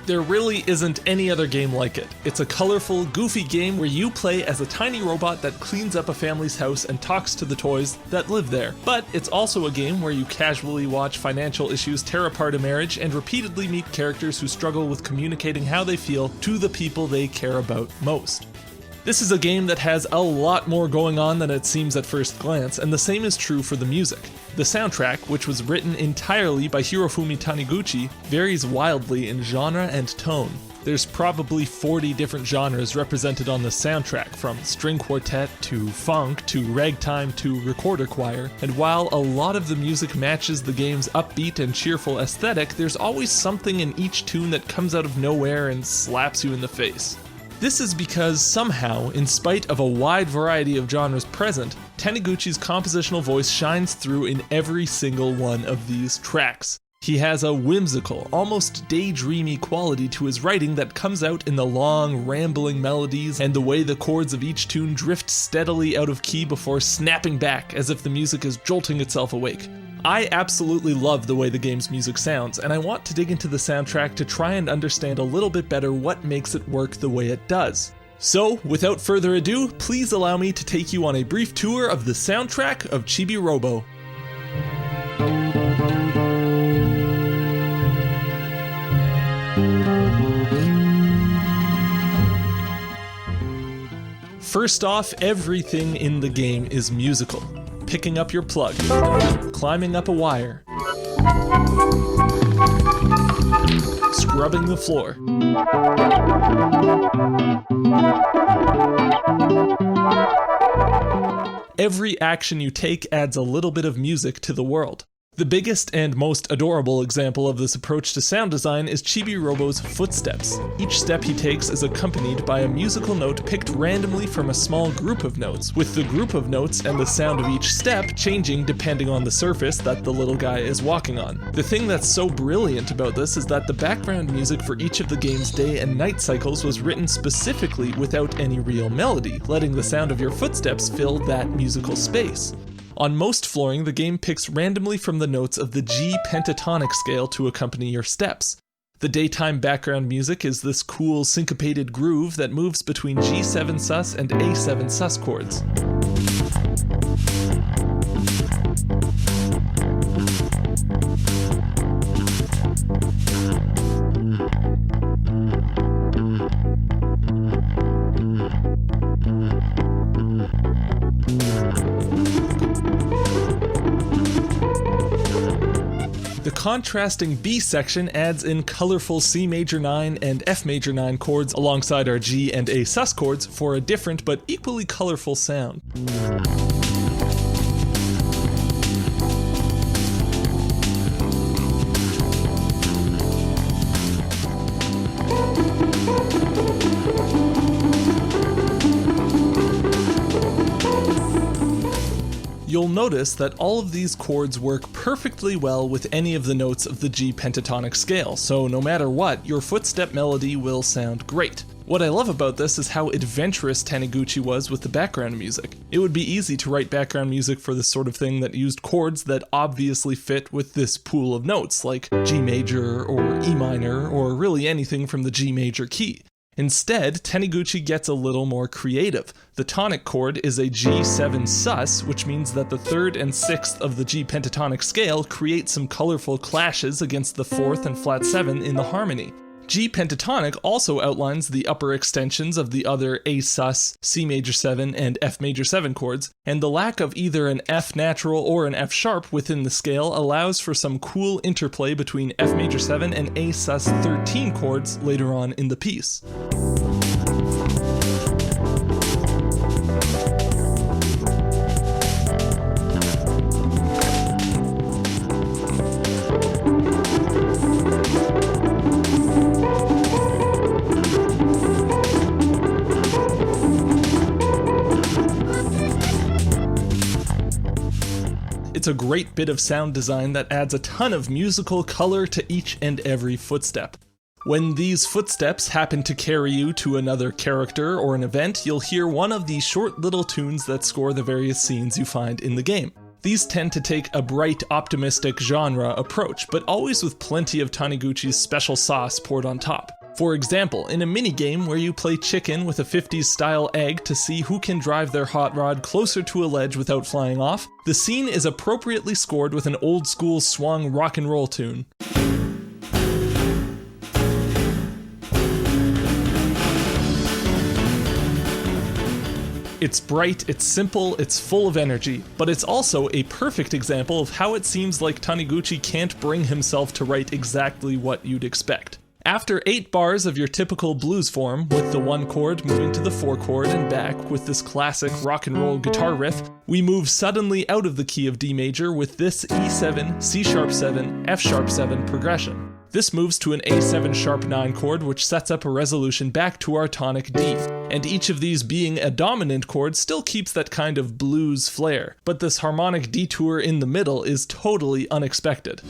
There really isn't any other game like it. It's a colorful, goofy game where you play as a tiny robot that cleans up a family's house and talks to the toys that live there. But it's also a game where you casually watch financial issues tear apart a marriage and repeatedly meet characters who struggle with communicating how they feel to the people they care about most. This is a game that has a lot more going on than it seems at first glance, and the same is true for the music. The soundtrack, which was written entirely by Hirofumi Taniguchi, varies wildly in genre and tone. There's probably 40 different genres represented on the soundtrack, from string quartet to funk to ragtime to recorder choir, and while a lot of the music matches the game's upbeat and cheerful aesthetic, there's always something in each tune that comes out of nowhere and slaps you in the face. This is because somehow, in spite of a wide variety of genres present, Taniguchi's compositional voice shines through in every single one of these tracks. He has a whimsical, almost daydreamy quality to his writing that comes out in the long, rambling melodies and the way the chords of each tune drift steadily out of key before snapping back as if the music is jolting itself awake. I absolutely love the way the game's music sounds, and I want to dig into the soundtrack to try and understand a little bit better what makes it work the way it does. So, without further ado, please allow me to take you on a brief tour of the soundtrack of Chibi-Robo. First off, everything in the game is musical. Picking up your plug, climbing up a wire, scrubbing the floor, every action you take adds a little bit of music to the world. The biggest and most adorable example of this approach to sound design is Chibi-Robo's footsteps. Each step he takes is accompanied by a musical note picked randomly from a small group of notes, with the group of notes and the sound of each step changing depending on the surface that the little guy is walking on. The thing that's so brilliant about this is that the background music for each of the game's day and night cycles was written specifically without any real melody, letting the sound of your footsteps fill that musical space. On most flooring, the game picks randomly from the notes of the G pentatonic scale to accompany your steps. The daytime background music is this cool syncopated groove that moves between G7 sus and A7 sus chords. The contrasting B section adds in colorful C major 9 and F major 9 chords alongside our G and A sus chords for a different but equally colorful sound. You'll notice that all of these chords work perfectly well with any of the notes of the G pentatonic scale, so no matter what, your footstep melody will sound great. What I love about this is how adventurous Taniguchi was with the background music. It would be easy to write background music for this sort of thing that used chords that obviously fit with this pool of notes, like G major or E minor, or really anything from the G major key. Instead, Taniguchi gets a little more creative. The tonic chord is a G7 sus, which means that the 3rd and 6th of the G pentatonic scale create some colorful clashes against the 4th and flat 7 in the harmony. G pentatonic also outlines the upper extensions of the other A sus, C major 7, and F major 7 chords, and the lack of either an F natural or an F sharp within the scale allows for some cool interplay between F major 7 and A sus 13 chords later on in the piece. It's a great bit of sound design that adds a ton of musical color to each and every footstep. When these footsteps happen to carry you to another character or an event, you'll hear one of these short little tunes that score the various scenes you find in the game. These tend to take a bright, optimistic genre approach, but always with plenty of Taniguchi's special sauce poured on top. For example, in a minigame where you play chicken with a 50s style egg to see who can drive their hot rod closer to a ledge without flying off, the scene is appropriately scored with an old school swung rock and roll tune. It's bright, it's simple, it's full of energy, but it's also a perfect example of how it seems like Taniguchi can't bring himself to write exactly what you'd expect. After 8 bars of your typical blues form, with the 1 chord moving to the 4 chord and back with this classic rock and roll guitar riff, we move suddenly out of the key of D major with this E7, C sharp 7, F sharp 7 progression. This moves to an A7 sharp 9 chord, which sets up a resolution back to our tonic D, and each of these being a dominant chord still keeps that kind of blues flair, but this harmonic detour in the middle is totally unexpected.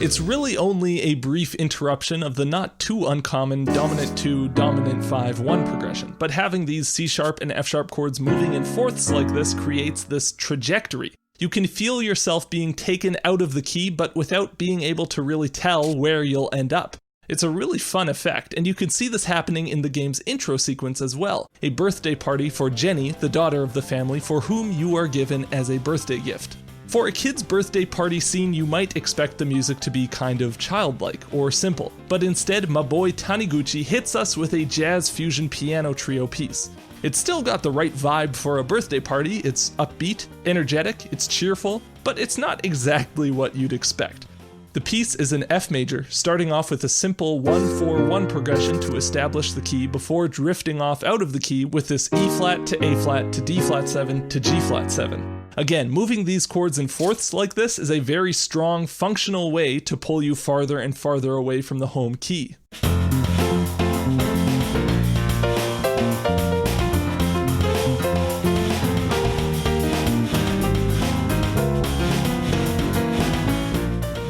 It's really only a brief interruption of the not too uncommon dominant 2, dominant 5, 1 progression, but having these C sharp and F sharp chords moving in fourths like this creates this trajectory. You can feel yourself being taken out of the key, but without being able to really tell where you'll end up. It's a really fun effect, and you can see this happening in the game's intro sequence as well, a birthday party for Jenny, the daughter of the family, for whom you are given as a birthday gift. For a kid's birthday party scene, you might expect the music to be kind of childlike or simple, but instead my boy Taniguchi hits us with a jazz fusion piano trio piece. It's still got the right vibe for a birthday party, it's upbeat, energetic, it's cheerful, but it's not exactly what you'd expect. The piece is in F major, starting off with a simple 1-4-1 progression to establish the key before drifting off out of the key with this E flat to A flat to D flat 7 to G flat 7. Again, moving these chords in fourths like this is a very strong, functional way to pull you farther and farther away from the home key.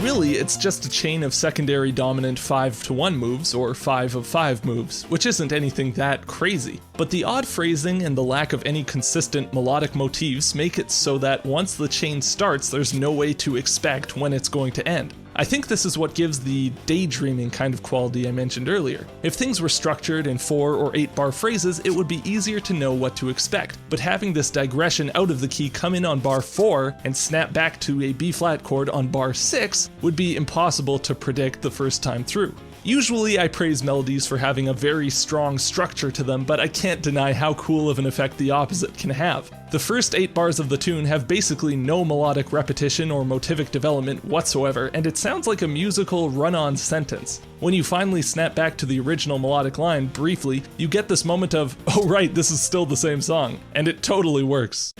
Really, it's just a chain of secondary dominant 5-1 moves, or 5 of 5 moves, which isn't anything that crazy. But the odd phrasing and the lack of any consistent melodic motifs make it so that once the chain starts, there's no way to expect when it's going to end. I think this is what gives the daydreaming kind of quality I mentioned earlier. If things were structured in 4 or 8 bar phrases, it would be easier to know what to expect, but having this digression out of the key come in on bar 4 and snap back to a B flat chord on bar 6 would be impossible to predict the first time through. Usually I praise melodies for having a very strong structure to them, but I can't deny how cool of an effect the opposite can have. The first 8 bars of the tune have basically no melodic repetition or motivic development whatsoever, and it sounds like a musical run-on sentence. When you finally snap back to the original melodic line briefly, you get this moment of, oh right, this is still the same song, and it totally works.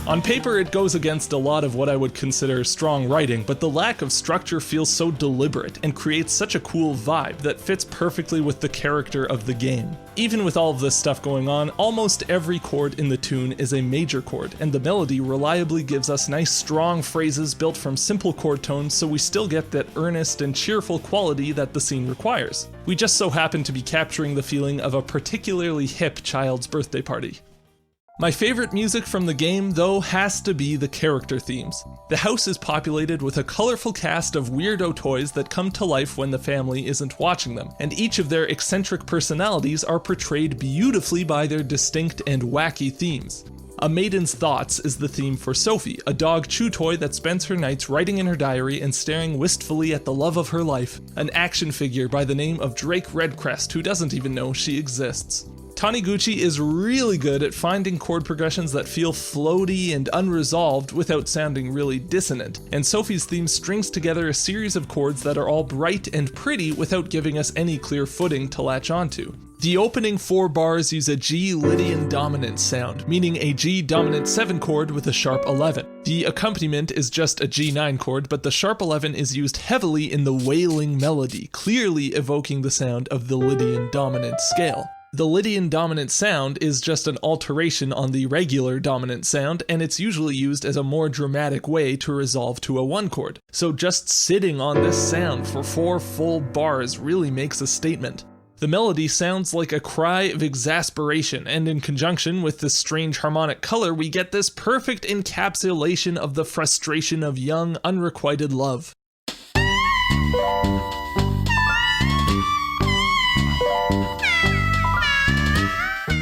On paper, it goes against a lot of what I would consider strong writing, but the lack of structure feels so deliberate and creates such a cool vibe that fits perfectly with the character of the game. Even with all of this stuff going on, almost every chord in the tune is a major chord, and the melody reliably gives us nice strong phrases built from simple chord tones, so we still get that earnest and cheerful quality that the scene requires. We just so happen to be capturing the feeling of a particularly hip child's birthday party. My favorite music from the game, though, has to be the character themes. The house is populated with a colorful cast of weirdo toys that come to life when the family isn't watching them, and each of their eccentric personalities are portrayed beautifully by their distinct and wacky themes. A Maiden's Thoughts is the theme for Sophie, a dog chew toy that spends her nights writing in her diary and staring wistfully at the love of her life, an action figure by the name of Drake Redcrest who doesn't even know she exists. Taniguchi is really good at finding chord progressions that feel floaty and unresolved without sounding really dissonant, and Sophie's theme strings together a series of chords that are all bright and pretty without giving us any clear footing to latch onto. The opening 4 bars use a G Lydian dominant sound, meaning a G dominant 7 chord with a sharp 11. The accompaniment is just a G9 chord, but the sharp 11 is used heavily in the wailing melody, clearly evoking the sound of the Lydian dominant scale. The Lydian dominant sound is just an alteration on the regular dominant sound, and it's usually used as a more dramatic way to resolve to a 1 chord. So just sitting on this sound for 4 full bars really makes a statement. The melody sounds like a cry of exasperation, and in conjunction with this strange harmonic color, we get this perfect encapsulation of the frustration of young, unrequited love.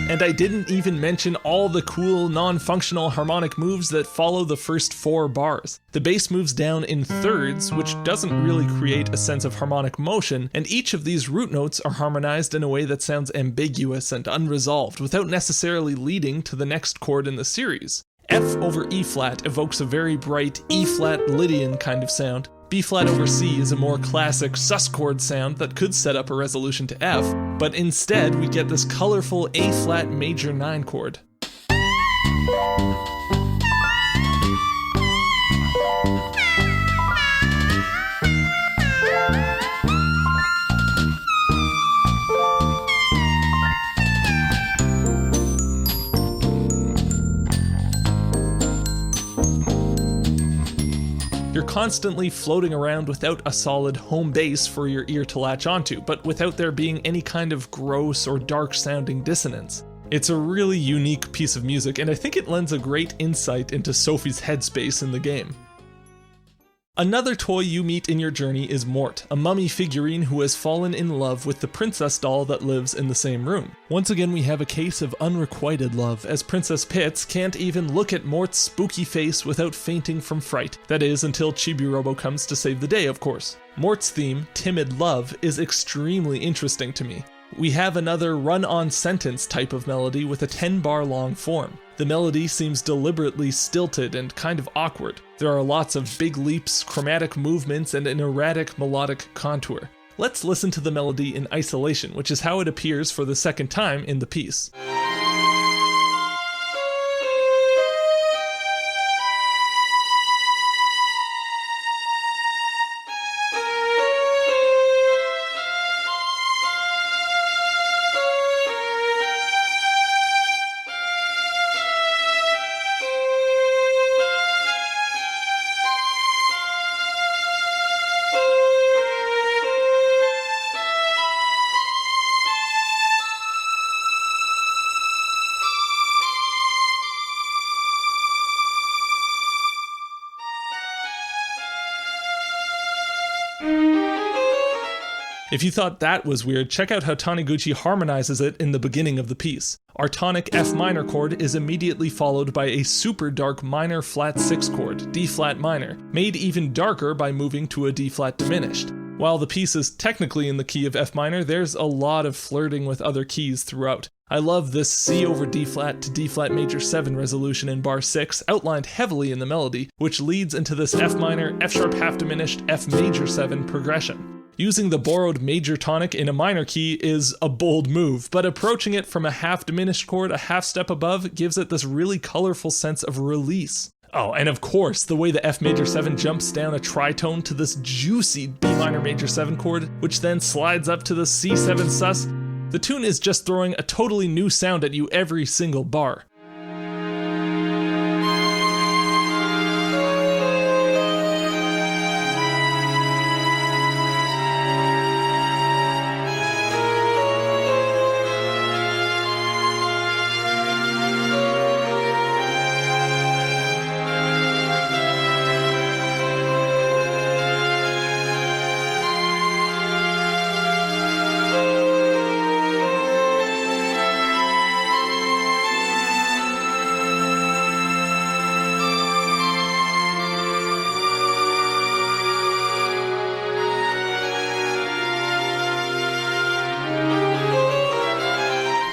And I didn't even mention all the cool, non-functional harmonic moves that follow the first 4 bars. The bass moves down in thirds, which doesn't really create a sense of harmonic motion, and each of these root notes are harmonized in a way that sounds ambiguous and unresolved, without necessarily leading to the next chord in the series. F over E flat evokes a very bright E flat Lydian kind of sound. B flat over C is a more classic sus chord sound that could set up a resolution to F, but instead we get this colorful A flat major 9 chord. You're constantly floating around without a solid home base for your ear to latch onto, but without there being any kind of gross or dark sounding dissonance. It's a really unique piece of music, and I think it lends a great insight into Sophie's headspace in the game. Another toy you meet in your journey is Mort, a mummy figurine who has fallen in love with the princess doll that lives in the same room. Once again, we have a case of unrequited love, as Princess Pitts can't even look at Mort's spooky face without fainting from fright. That is, until Chibi-Robo comes to save the day, of course. Mort's theme, Timid Love, is extremely interesting to me. We have another run-on sentence type of melody with a 10-bar long form. The melody seems deliberately stilted and kind of awkward. There are lots of big leaps, chromatic movements, and an erratic melodic contour. Let's listen to the melody in isolation, which is how it appears for the second time in the piece. If you thought that was weird, check out how Taniguchi harmonizes it in the beginning of the piece. Our tonic F minor chord is immediately followed by a super dark minor flat 6 chord, D flat minor, made even darker by moving to a D flat diminished. While the piece is technically in the key of F minor, there's a lot of flirting with other keys throughout. I love this C over D flat to D flat major 7 resolution in bar 6, outlined heavily in the melody, which leads into this F minor, F sharp half diminished, F major 7 progression. Using the borrowed major tonic in a minor key is a bold move, but approaching it from a half diminished chord a half step above gives it this really colorful sense of release. Oh, and of course, the way the F major 7 jumps down a tritone to this juicy B minor major 7 chord, which then slides up to the C7 sus. The tune is just throwing a totally new sound at you every single bar.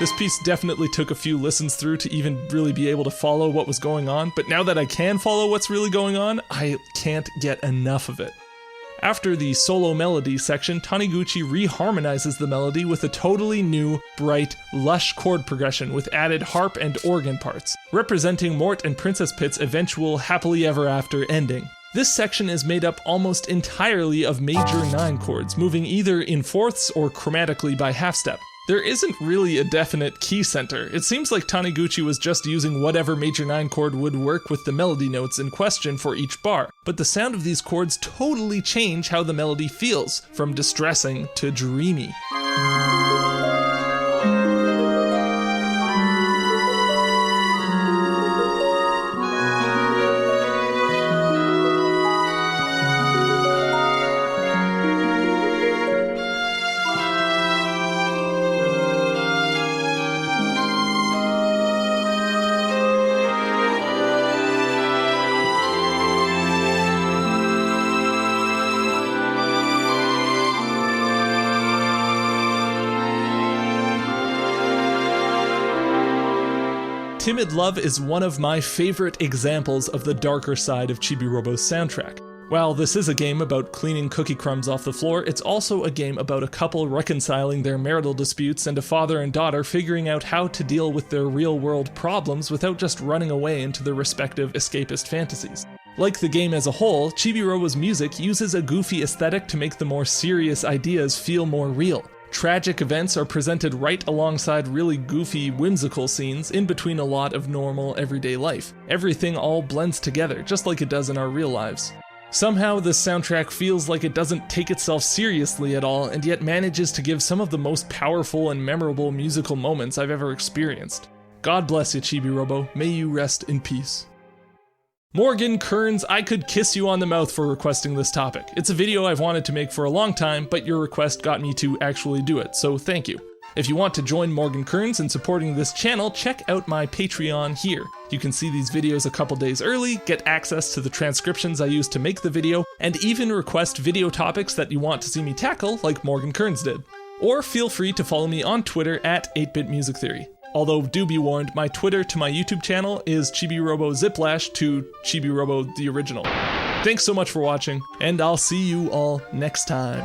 This piece definitely took a few listens through to even really be able to follow what was going on, but now that I can follow what's really going on, I can't get enough of it. After the solo melody section, Taniguchi reharmonizes the melody with a totally new, bright, lush chord progression with added harp and organ parts, representing Mort and Princess Pit's eventual happily ever after ending. This section is made up almost entirely of major 9 chords, moving either in fourths or chromatically by half step. There isn't really a definite key center. It seems like Taniguchi was just using whatever major 9 chord would work with the melody notes in question for each bar, but the sound of these chords totally change how the melody feels, from distressing to dreamy. Timid Love is one of my favorite examples of the darker side of Chibi-Robo's soundtrack. While this is a game about cleaning cookie crumbs off the floor, it's also a game about a couple reconciling their marital disputes and a father and daughter figuring out how to deal with their real-world problems without just running away into their respective escapist fantasies. Like the game as a whole, Chibi-Robo's music uses a goofy aesthetic to make the more serious ideas feel more real. Tragic events are presented right alongside really goofy, whimsical scenes in between a lot of normal, everyday life. Everything all blends together, just like it does in our real lives. Somehow, this soundtrack feels like it doesn't take itself seriously at all, and yet manages to give some of the most powerful and memorable musical moments I've ever experienced. God bless you, Chibi-Robo. May you rest in peace. Morgan Kearns, I could kiss you on the mouth for requesting this topic. It's a video I've wanted to make for a long time, but your request got me to actually do it, so thank you. If you want to join Morgan Kearns in supporting this channel, check out my Patreon here. You can see these videos a couple days early, get access to the transcriptions I used to make the video, and even request video topics that you want to see me tackle, like Morgan Kearns did. Or feel free to follow me on Twitter at 8bit Music Theory. Although, do be warned, my Twitter to my YouTube channel is Chibi-Robo Ziplash to Chibi-Robo the original. Thanks so much for watching, and I'll see you all next time.